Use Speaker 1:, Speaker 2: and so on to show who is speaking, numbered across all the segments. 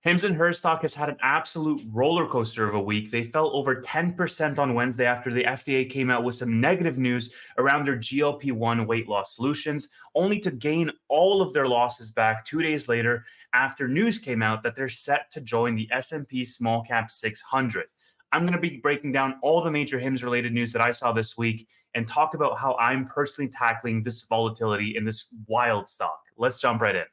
Speaker 1: Hims and Hers stock has had an absolute roller coaster of a week. They fell over 10% on Wednesday after the FDA came out with some negative news around their GLP-1 weight loss solutions, only to gain all of their losses back 2 days later after news came out that they're set to join the S&P Small Cap 600. I'm going to be breaking down all the major Hims related news that I saw this week and talk about how I'm personally tackling this volatility in this wild stock. Let's jump right in.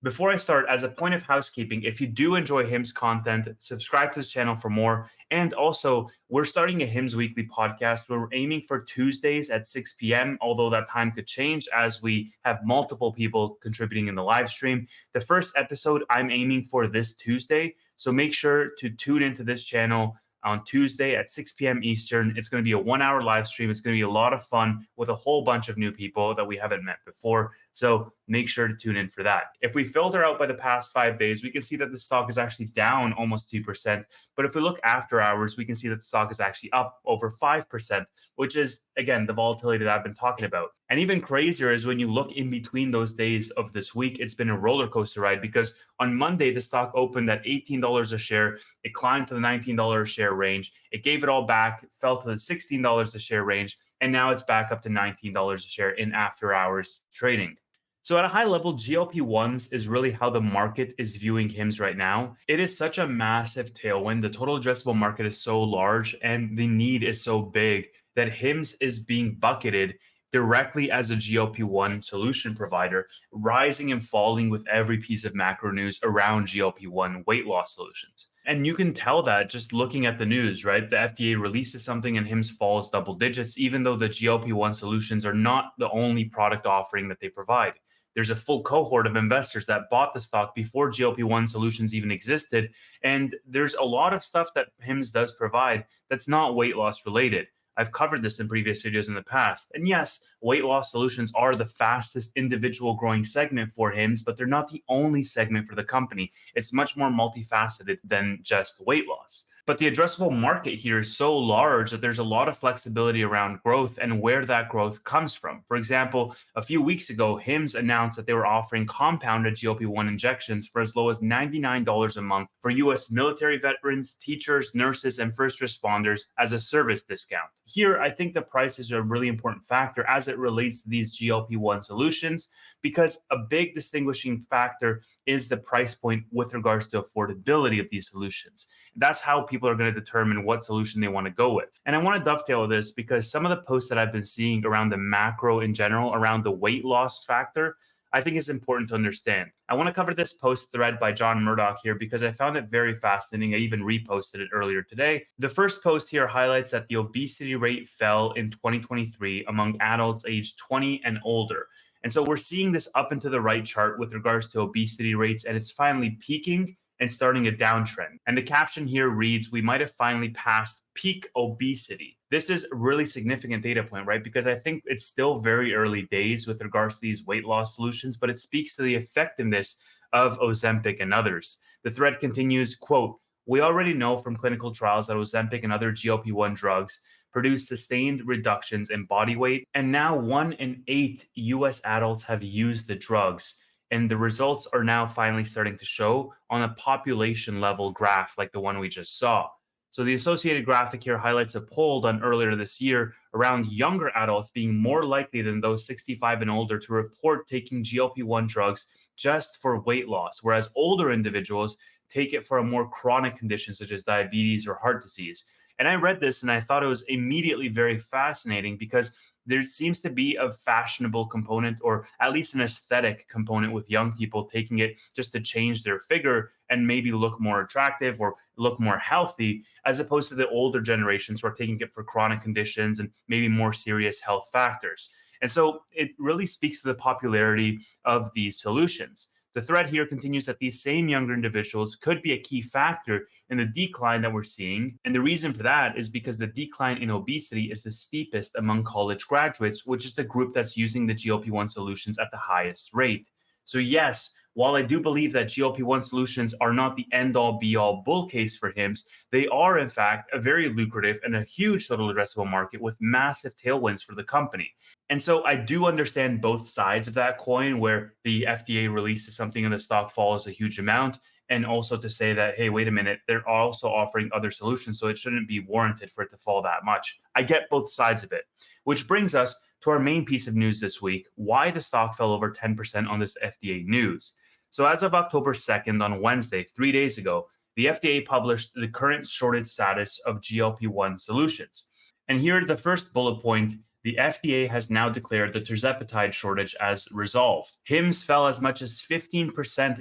Speaker 1: Before I start, as a point of housekeeping, if you do enjoy HIMS content, subscribe to this channel for more. And also, we're starting a HIMS weekly podcast where we're aiming for Tuesdays at 6 p.m., although that time could change as we have multiple people contributing in the live stream. The first episode I'm aiming for this Tuesday, so make sure to tune into this channel on Tuesday at 6 p.m. Eastern. It's going to be a 1 hour live stream. It's going to be a lot of fun with a whole bunch of new people that we haven't met before. So make sure to tune in for that. If we filter out by the past 5 days, we can see that the stock is actually down almost 2%. But if we look after hours, we can see that the stock is actually up over 5%, which is, again, the volatility that I've been talking about. And even crazier is when you look in between those days of this week, it's been a roller coaster ride because on Monday, the stock opened at $18 a share. It climbed to the $19 a share range. It gave it all back, fell to the $16 a share range, and now it's back up to $19 a share in after hours trading. So at a high level, GLP-1s is really how the market is viewing HIMS right now. It is such a massive tailwind. The total addressable market is so large and the need is so big that HIMS is being bucketed directly as a GLP-1 solution provider, rising and falling with every piece of macro news around GLP-1 weight loss solutions. And you can tell that just looking at the news, right? The FDA releases something and HIMS falls double digits, even though the GLP-1 solutions are not the only product offering that they provide. There's a full cohort of investors that bought the stock before GLP-1 solutions even existed. And there's a lot of stuff that HIMS does provide that's not weight loss related. I've covered this in previous videos in the past. And yes, weight loss solutions are the fastest individual growing segment for HIMS, but they're not the only segment for the company. It's much more multifaceted than just weight loss. But the addressable market here is so large that there's a lot of flexibility around growth and where that growth comes from. For example, a few weeks ago, HIMS announced that they were offering compounded GLP-1 injections for as low as $99 a month for US military veterans, teachers, nurses, and first responders as a service discount. Here, I think the price is a really important factor as it relates to these GLP-1 solutions, because a big distinguishing factor is the price point with regards to affordability of these solutions. That's how people are going to determine what solution they want to go with. And I want to dovetail this because some of the posts that I've been seeing around the macro in general, around the weight loss factor, I think is important to understand. I want to cover this post thread by John Murdoch here because I found it very fascinating. I even reposted it earlier today. The first post here highlights that the obesity rate fell in 2023 among adults aged 20 and older. And so we're seeing this up and to the right chart with regards to obesity rates, and it's finally peaking and starting a downtrend. And the caption here reads, "We might have finally passed peak obesity." This is a really significant data point, right? Because I think it's still very early days with regards to these weight loss solutions, but it speaks to the effectiveness of Ozempic and others. The thread continues, quote, "We already know from clinical trials that Ozempic and other GLP-1 drugs produce sustained reductions in body weight, and now 1 in 8 US adults have used the drugs. And the results are now finally starting to show on a population level graph like the one we just saw." So the associated graphic here highlights a poll done earlier this year around younger adults being more likely than those 65 and older to report taking GLP-1 drugs just for weight loss, whereas older individuals take it for a more chronic condition such as diabetes or heart disease. And I read this and I thought it was immediately very fascinating because there seems to be a fashionable component, or at least an aesthetic component, with young people taking it just to change their figure and maybe look more attractive or look more healthy, as opposed to the older generations who are taking it for chronic conditions and maybe more serious health factors. And so it really speaks to the popularity of these solutions. The thread here continues that these same younger individuals could be a key factor in the decline that we're seeing. And the reason for that is because the decline in obesity is the steepest among college graduates, which is the group that's using the GLP-1 solutions at the highest rate. So yes, while I do believe that GLP-1 solutions are not the end-all be-all bull case for HIMS, they are in fact a very lucrative and a huge total addressable market with massive tailwinds for the company. And so I do understand both sides of that coin where the FDA releases something and the stock falls a huge amount. And also to say that, hey, wait a minute, they're also offering other solutions. So it shouldn't be warranted for it to fall that much. I get both sides of it, which brings us to our main piece of news this week, why the stock fell over 10% on this FDA news. So as of October 2nd, on Wednesday, 3 days ago, the FDA published the current shortage status of GLP-1 solutions. And here, the first bullet point, the FDA has now declared the tirzepatide shortage as resolved. HIMS fell as much as 15%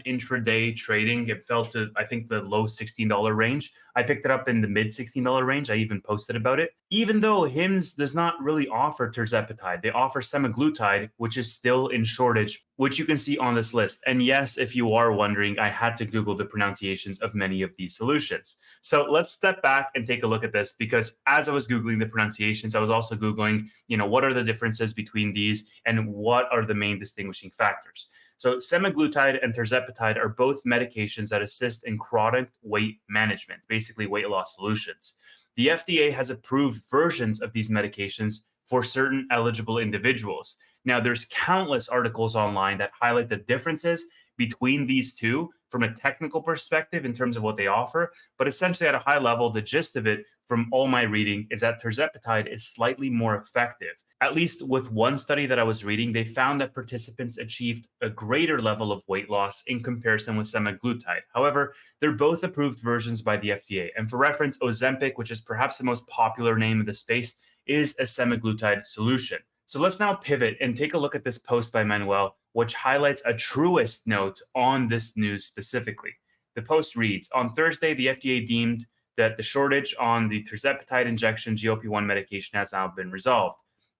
Speaker 1: intraday trading. It fell to, I think, the low $16 range. I picked it up in the mid $16 range. I even posted about it. Even though HIMS does not really offer tirzepatide, they offer semaglutide, which is still in shortage, which you can see on this list. And yes, if you are wondering, I had to Google the pronunciations of many of these solutions. So let's step back and take a look at this because as I was Googling the pronunciations, I was also Googling, what are the differences between these and what are the main distinguishing factors. So semaglutide and tirzepatide are both medications that assist in chronic weight management, basically weight loss solutions. The FDA has approved versions of these medications for certain eligible individuals. Now, there's countless articles online that highlight the differences between these two from a technical perspective in terms of what they offer. But essentially, at a high level, the gist of it from all my reading is that tirzepatide is slightly more effective. At least with one study that I was reading, they found that participants achieved a greater level of weight loss in comparison with semaglutide. However, they're both approved versions by the FDA. And for reference, Ozempic, which is perhaps the most popular name in the space, is a semaglutide solution. So let's now pivot and take a look at this post by Manuel, which highlights a truest note on this news specifically. The post reads, on Thursday, the FDA deemed that the shortage on the tirzepatide injection GLP-1 medication has now been resolved.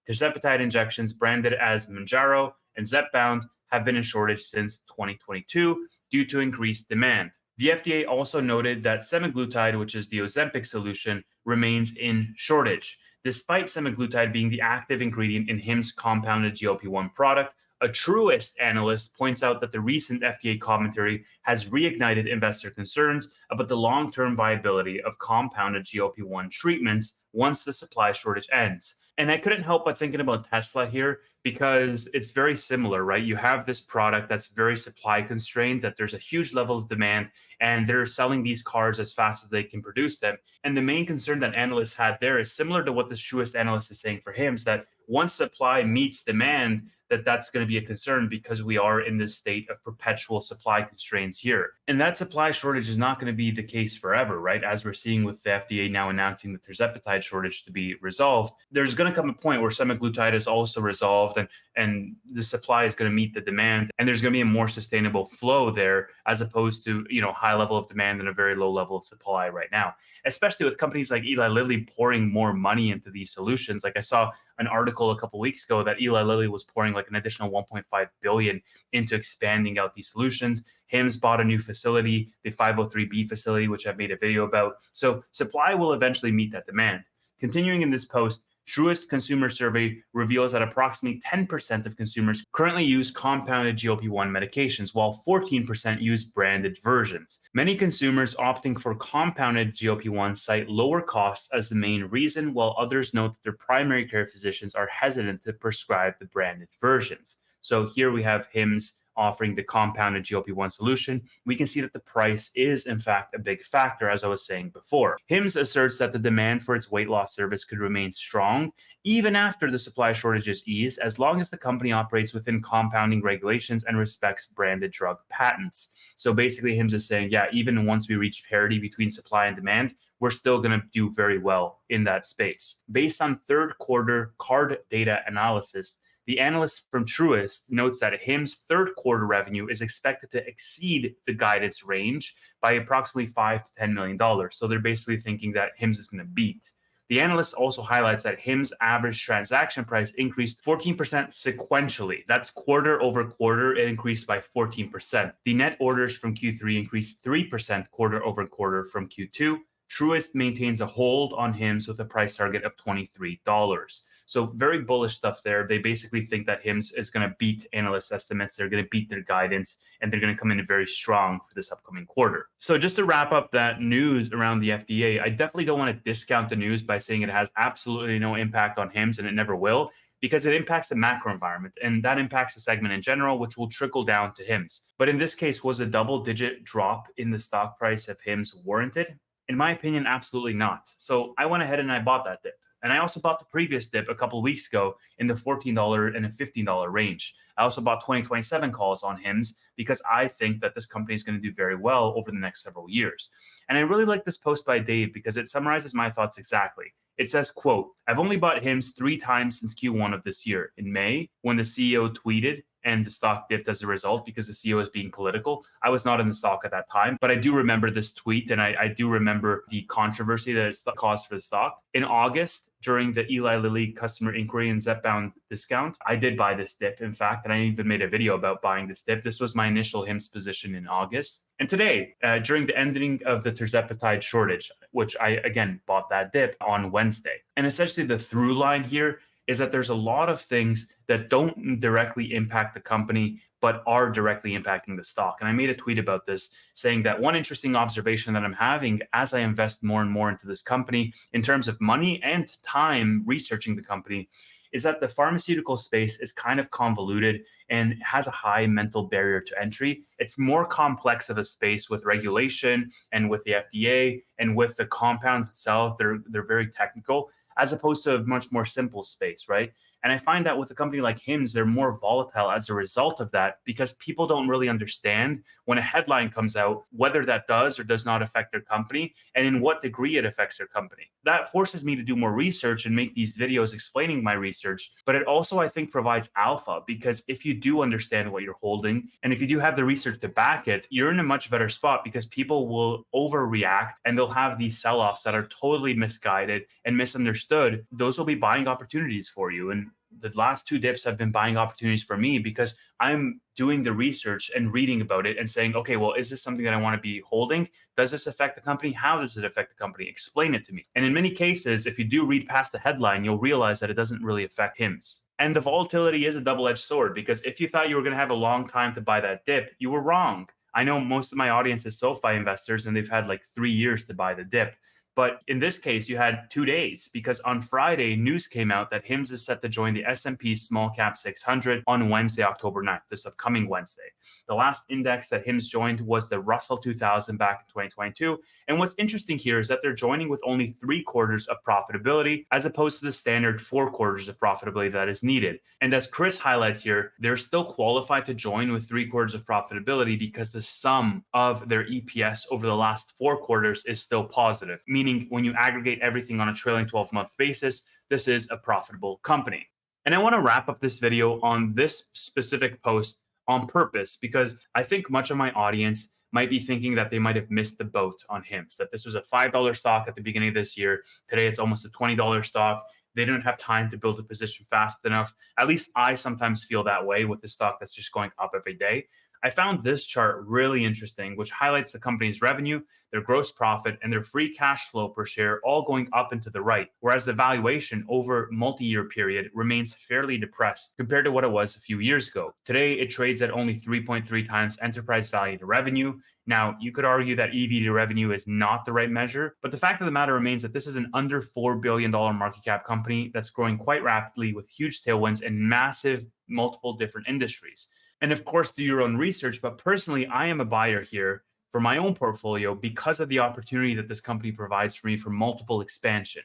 Speaker 1: Tirzepatide injections branded as Mounjaro and Zepbound have been in shortage since 2022 due to increased demand. The FDA also noted that semaglutide, which is the Ozempic solution, remains in shortage. Despite semaglutide being the active ingredient in HIM's compounded GLP-1 product, a truest analyst points out that the recent FDA commentary has reignited investor concerns about the long-term viability of compounded GLP-1 treatments once the supply shortage ends. And I couldn't help but thinking about Tesla here because it's very similar, right? You have this product that's very supply constrained, that there's a huge level of demand, and they're selling these cars as fast as they can produce them. And the main concern that analysts had there is similar to what the truest analyst is saying for him, is that once supply meets demand, that's going to be a concern because we are in this state of perpetual supply constraints here. And that supply shortage is not going to be the case forever, right? As we're seeing with the FDA now announcing the tirzepatide shortage to be resolved, there's going to come a point where semaglutide is also resolved and the supply is going to meet the demand and there's going to be a more sustainable flow there as opposed to, high level of demand and a very low level of supply right now, especially with companies like Eli Lilly pouring more money into these solutions. Like I saw an article a couple of weeks ago that Eli Lilly was pouring like an additional 1.5 billion into expanding out these solutions. Hims bought a new facility, the 503B facility, which I've made a video about. So supply will eventually meet that demand. Continuing in this post, Truist Consumer Survey reveals that approximately 10% of consumers currently use compounded GLP-1 medications, while 14% use branded versions. Many consumers opting for compounded GLP-1 cite lower costs as the main reason, while others note that their primary care physicians are hesitant to prescribe the branded versions. So here we have HIMS offering the compounded GLP-1 solution. We can see that the price is in fact a big factor, as I was saying before. HIMS asserts that the demand for its weight loss service could remain strong even after the supply shortages ease, as long as the company operates within compounding regulations and respects branded drug patents. So basically HIMS is saying, yeah, even once we reach parity between supply and demand, we're still going to do very well in that space. Based on third quarter card data analysis, the analyst from Truist notes that HIM's third quarter revenue is expected to exceed the guidance range by approximately $5 to $10 million. So they're basically thinking that HIMS is going to beat. The analyst also highlights that HIM's average transaction price increased 14% sequentially. That's quarter over quarter, it increased by 14%. The net orders from Q3 increased 3% quarter over quarter from Q2. Truist maintains a hold on HIMS with a price target of $23. So very bullish stuff there. They basically think that HIMS is going to beat analyst estimates. They're going to beat their guidance, and they're going to come in very strong for this upcoming quarter. So just to wrap up that news around the FDA, I definitely don't want to discount the news by saying it has absolutely no impact on HIMS, and it never will, because it impacts the macro environment and that impacts the segment in general, which will trickle down to HIMS. But in this case, was a double-digit drop in the stock price of HIMS warranted? In my opinion, absolutely not. So I went ahead and I bought that dip. And I also bought the previous dip a couple of weeks ago in the $14 and a $15 range. I also bought 2027 calls on HIMS because I think that this company is going to do very well over the next several years. And I really like this post by Dave because it summarizes my thoughts exactly. It says, quote, I've only bought HIMS 3 times since Q1 of this year. In May, when the CEO tweeted and the stock dipped as a result because the CEO is being political. I was not in the stock at that time, but I do remember this tweet and I do remember the controversy that it caused for the stock. In August, during the Eli Lilly customer inquiry and Zepbound discount, I did buy this dip, in fact, and I even made a video about buying this dip. This was my initial HIMS position in August. And today, during the ending of the tirzepatide shortage, which I, again, bought that dip on Wednesday. And essentially the through line here is that there's a lot of things that don't directly impact the company, but are directly impacting the stock. And I made a tweet about this saying that one interesting observation that I'm having as I invest more and more into this company in terms of money and time researching the company is that the pharmaceutical space is kind of convoluted and has a high mental barrier to entry. It's more complex of a space with regulation and with the FDA and with the compounds itself. They're very technical, as opposed to a much more simple space, right? And I find that with a company like HIMS, they're more volatile as a result of that because people don't really understand when a headline comes out, whether that does or does not affect their company and in what degree it affects their company. That forces me to do more research and make these videos explaining my research. But it also, I think, provides alpha because if you do understand what you're holding and if you do have the research to back it, you're in a much better spot because people will overreact and they'll have these sell-offs that are totally misguided and misunderstood. Those will be buying opportunities for you. And the last 2 dips have been buying opportunities for me because I'm doing the research and reading about it and saying, okay, well, is this something that I want to be holding? Does this affect the company? How does it affect the company? Explain it to me. And in many cases, if you do read past the headline, you'll realize that it doesn't really affect HIMS. And the volatility is a double-edged sword because if you thought you were going to have a long time to buy that dip, you were wrong. I know most of my audience is SoFi investors and they've had like 3 years to buy the dip. But in this case, you had 2 days because on Friday, news came out that HIMS is set to join the S&P Small Cap 600 on Wednesday, October 9th, this upcoming Wednesday. The last index that HIMS joined was the Russell 2000 back in 2022. And what's interesting here is that they're joining with only 3 quarters of profitability as opposed to the standard 4 quarters of profitability that is needed. And as Chris highlights here, they're still qualified to join with 3 quarters of profitability because the sum of their EPS over the last 4 quarters is still positive, meaning when you aggregate everything on a trailing 12-month basis, this is a profitable company. And I want to wrap up this video on this specific post on purpose because I think much of my audience might be thinking that they might have missed the boat on HIMS, that this was a $5 stock at the beginning of this year. Today, it's almost a $20 stock. They didn't have time to build a position fast enough. At least I sometimes feel that way with the stock that's just going up every day. I found this chart really interesting, which highlights the company's revenue, their gross profit, and their free cash flow per share all going up and to the right, whereas the valuation over multi-year period remains fairly depressed compared to what it was a few years ago. Today, it trades at only 3.3 times enterprise value to revenue. Now, you could argue that EV to revenue is not the right measure, but the fact of the matter remains that this is an under $4 billion market cap company that's growing quite rapidly with huge tailwinds in massive multiple different industries. And of course, do your own research. But personally, I am a buyer here for my own portfolio because of the opportunity that this company provides for me for multiple expansion.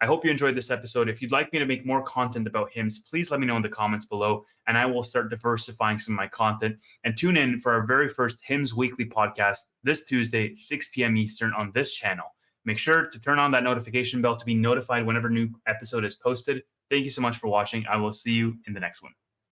Speaker 1: I hope you enjoyed this episode. If you'd like me to make more content about HIMS, please let me know in the comments below, and I will start diversifying some of my content. And tune in for our very first HIMS weekly podcast this Tuesday, 6 p.m. Eastern on this channel. Make sure to turn on that notification bell to be notified whenever a new episode is posted. Thank you so much for watching. I will see you in the next one.